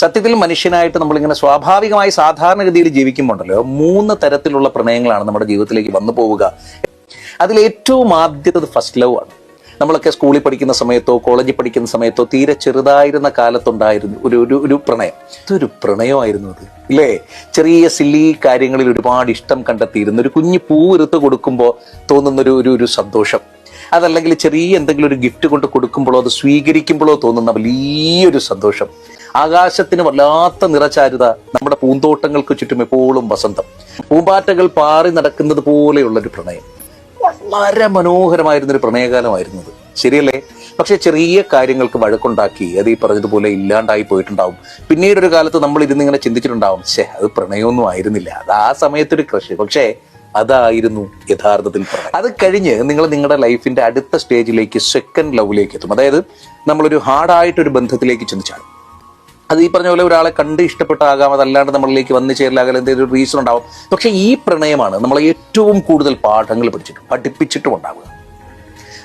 സത്യത്തിൽ മനുഷ്യനായിട്ട് നമ്മളിങ്ങനെ സ്വാഭാവികമായി സാധാരണഗതിയിൽ ജീവിക്കുമ്പോണ്ടല്ലോ 3 തരത്തിലുള്ള പ്രണയങ്ങളാണ് നമ്മുടെ ജീവിതത്തിലേക്ക് വന്നു പോവുക. അതിലേറ്റവും ആദ്യത്തത് ഫസ്റ്റ് ലവ് ആണ്. നമ്മളൊക്കെ സ്കൂളിൽ പഠിക്കുന്ന സമയത്തോ കോളേജിൽ പഠിക്കുന്ന സമയത്തോ തീരെ ചെറുതായിരുന്ന കാലത്തുണ്ടായിരുന്നു ഒരു പ്രണയം. ഇതൊരു പ്രണയമായിരുന്നു അത്, ഇല്ലേ? ചെറിയ സില്ലി കാര്യങ്ങളിൽ ഒരുപാട് ഇഷ്ടം കണ്ടെത്തിയിരുന്നു. ഒരു കുഞ്ഞു പൂ ഇറുത്ത് കൊടുക്കുമ്പോൾ തോന്നുന്ന ഒരു സന്തോഷം, അതല്ലെങ്കിൽ ചെറിയ എന്തെങ്കിലും ഒരു ഗിഫ്റ്റ് കൊണ്ട് കൊടുക്കുമ്പോഴോ അത് സ്വീകരിക്കുമ്പോഴോ തോന്നുന്ന വലിയൊരു സന്തോഷം. ആകാശത്തിന് വല്ലാത്ത നിറചാരുത, നമ്മുടെ പൂന്തോട്ടങ്ങൾക്ക് ചുറ്റും എപ്പോഴും വസന്തം, പൂമ്പാറ്റകൾ പാറി നടക്കുന്നത് പോലെയുള്ളൊരു പ്രണയം. വളരെ മനോഹരമായിരുന്നൊരു പ്രണയകാലമായിരുന്നു അത്, ശരിയല്ലേ? പക്ഷെ ചെറിയ കാര്യങ്ങൾക്ക് വഴക്കുണ്ടാക്കി അത് ഈ പറഞ്ഞതുപോലെ ഇല്ലാണ്ടായി പോയിട്ടുണ്ടാവും. പിന്നീട് ഒരു കാലത്ത് നമ്മൾ ഇരുന്നിങ്ങനെ ചിന്തിച്ചിട്ടുണ്ടാവും, അത് പ്രണയമൊന്നും ആയിരുന്നില്ല, അത് ആ സമയത്തൊരു ക്രഷ്, പക്ഷേ അതായിരുന്നു യഥാർത്ഥത്തിൽ പ്രണയം. അത് കഴിഞ്ഞ് നിങ്ങൾ നിങ്ങളുടെ ലൈഫിന്റെ അടുത്ത സ്റ്റേജിലേക്ക്, സെക്കൻഡ് ലവിലേക്ക് എത്തും. അതായത് നമ്മളൊരു ഹാർഡായിട്ടൊരു ബന്ധത്തിലേക്ക് ചിന്തിച്ചാണ്. അത് ഈ പറഞ്ഞ പോലെ ഒരാളെ കണ്ട് ഇഷ്ടപ്പെട്ടാകാം, അതല്ലാണ്ട് നമ്മളിലേക്ക് വന്നു ചേരലാകാൻ എന്തെങ്കിലും ഒരു റീസൺ ഉണ്ടാവും. പക്ഷെ ഈ പ്രണയമാണ് നമ്മളെ ഏറ്റവും കൂടുതൽ പാഠങ്ങൾ പഠിപ്പിച്ചിട്ടും ഉണ്ടാവുക.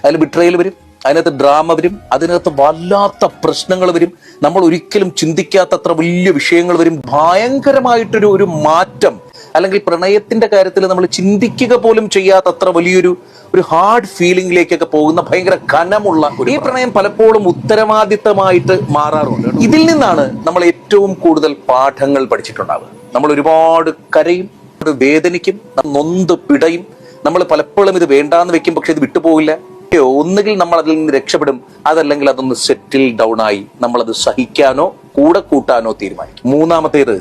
അതിൽ ബിട്രയൽ വരും, അതിനകത്ത് ഡ്രാമ വരും, അതിനകത്ത് വല്ലാത്ത പ്രശ്നങ്ങൾ വരും, നമ്മൾ ഒരിക്കലും ചിന്തിക്കാത്തത്ര വലിയ വിഷയങ്ങൾ വരും, ഭയങ്കരമായിട്ടൊരു മാറ്റം, അല്ലെങ്കിൽ പ്രണയത്തിന്റെ കാര്യത്തിൽ നമ്മൾ ചിന്തിക്കുക പോലും ചെയ്യാത്തത്ര വലിയൊരു ഹാർഡ് ഫീലിംഗിലേക്കൊക്കെ പോകുന്ന ഭയങ്കര കനമുള്ള ഈ പ്രണയം പലപ്പോഴും ഉത്തരവാദിത്തമായിട്ട് മാറാറുണ്ട്. ഇതിൽ നിന്നാണ് നമ്മൾ ഏറ്റവും കൂടുതൽ പാഠങ്ങൾ പഠിച്ചിട്ടുണ്ടാവുക. നമ്മൾ ഒരുപാട് കരയും, വേദനിക്കും, നൊന്ത് പിടയും. നമ്മൾ പലപ്പോഴും ഇത് വേണ്ടാന്ന് വെക്കും, പക്ഷെ ഇത് വിട്ടുപോകില്ല. ഒന്നുകിൽ നമ്മൾ അതിൽ നിന്ന് രക്ഷപ്പെടും, അതല്ലെങ്കിൽ അതൊന്ന് സെറ്റിൽ ഡൗൺ ആയി നമ്മളത് സഹിക്കാനോ കൂടെ കൂട്ടാനോ തീരുമാനിക്കും. മൂന്നാമത്തേത്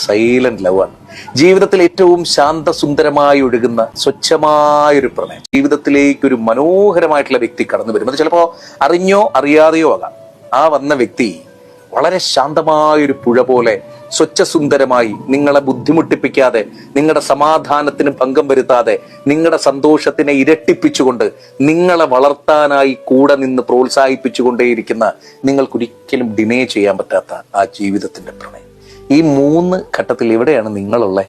സൈലന്റ് ലവ് ആണ്. ജീവിതത്തിൽ ഏറ്റവും ശാന്തസുന്ദരമായി ഒഴുകുന്ന സ്വച്ഛമായൊരു പ്രണയം. ജീവിതത്തിലേക്ക് ഒരു മനോഹരമായിട്ടുള്ള വ്യക്തി കടന്നു വരും. അത് ചിലപ്പോ അറിഞ്ഞോ അറിയാതെയോ ആകാം. ആ വന്ന വ്യക്തി വളരെ ശാന്തമായൊരു പുഴ പോലെ സ്വച്ഛസുന്ദരമായി, നിങ്ങളെ ബുദ്ധിമുട്ടിപ്പിക്കാതെ, നിങ്ങളുടെ സമാധാനത്തിന് ഭംഗം വരുത്താതെ, നിങ്ങളുടെ സന്തോഷത്തിനെ ഇരട്ടിപ്പിച്ചുകൊണ്ട്, നിങ്ങളെ വളർത്താനായി കൂടെ നിന്ന് പ്രോത്സാഹിപ്പിച്ചുകൊണ്ടേയിരിക്കുന്ന, നിങ്ങൾക്കൊരിക്കലും ഡിനേ ചെയ്യാൻ പറ്റാത്ത ആ ജീവിതത്തിന്റെ പ്രണയം. ഈ 3 ഘട്ടത്തിൽ എവിടെയാണ് നിങ്ങളുള്ളത്?